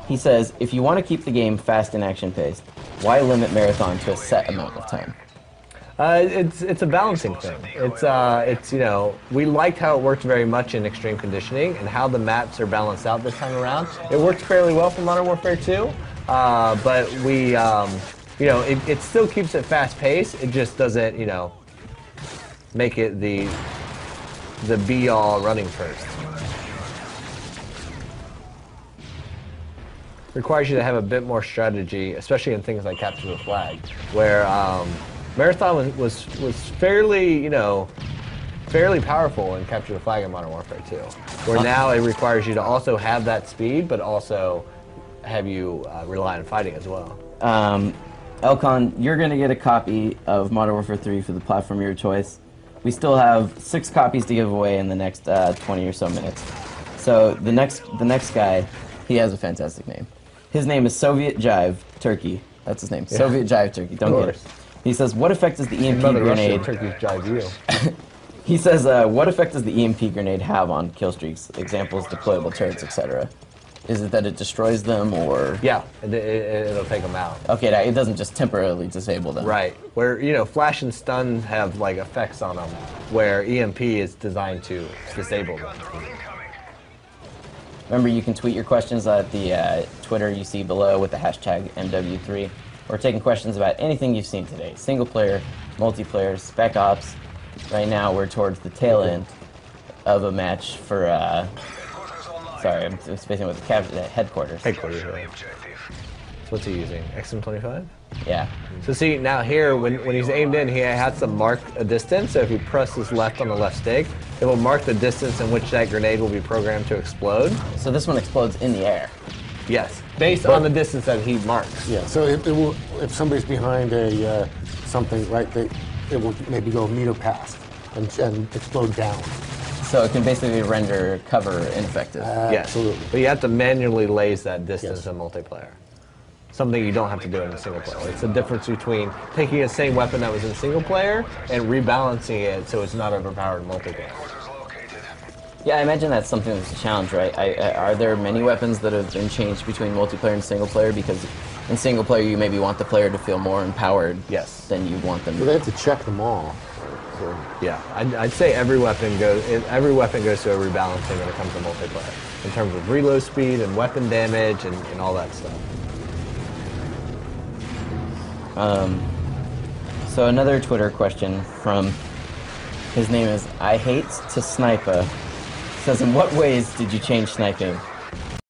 He says, if you want to keep the game fast and action-paced, why limit Marathon to a set amount of time? It's a balancing thing. It's you know, we liked how it worked very much in extreme conditioning and how the maps are balanced out this time around. It worked fairly well for Modern Warfare 2, but we you know, it still keeps it fast-paced. It just doesn't, you know, make it the be-all running first. Requires you to have a bit more strategy, especially in things like capture the flag, where Marathon was fairly, you know, fairly powerful in capture the flag in Modern Warfare 2, where now it requires you to also have that speed, but also have you rely on fighting as well. Elcon, you're going to get a copy of Modern Warfare 3 for the platform of your choice. We still have 6 copies to give away in the next 20 or so minutes. So the next guy, he has a fantastic name. His name is Soviet Jive Turkey. That's his name. Yeah. Soviet Jive Turkey. Don't get it. He says, what effect does the EMP grenade... Turkey's Jive you. He says, what effect does the EMP grenade have on kill streaks? Examples, deployable turrets, etc. Is it that it destroys them, or...? Yeah, it'll take them out. Okay, it doesn't just temporarily disable them. Right. Where, you know, flash and stun have, like, effects on them, where EMP is designed to disable them. Remember, you can tweet your questions at the Twitter you see below with the hashtag MW3. We're taking questions about anything you've seen today. Single player, multiplayer, Spec Ops. Right now, we're towards the tail end of a match for, sorry, I'm spacing with the headquarters. Headquarters, right. What's he using? XM25? Yeah. So see, now here, when he's aimed in, he has to mark a distance. So if he presses left on the left stick, it will mark the distance in which that grenade will be programmed to explode. So this one explodes in the air? Yes, based on the distance that he marks. Yeah, so it will, if somebody's behind a something, right, it will maybe go a meter past and explode down. So it can basically render cover ineffective? Yes, absolutely. But you have to manually laze that distance in multiplayer. Something you don't have to do in a single player. It's the difference between taking the same weapon that was in single player and rebalancing it so it's not overpowered in multiplayer. Yeah, I imagine that's something that's a challenge, right? Are there many weapons that have been changed between multiplayer and single player? Because in single player, you maybe want the player to feel more empowered than you want them to. Well, they have to check them all. So. Yeah, I'd say every weapon goes to a rebalancing when it comes to multiplayer, in terms of reload speed and weapon damage and all that stuff. So another Twitter question from, his name is I Hate to Sniper, says, in what ways did you change sniping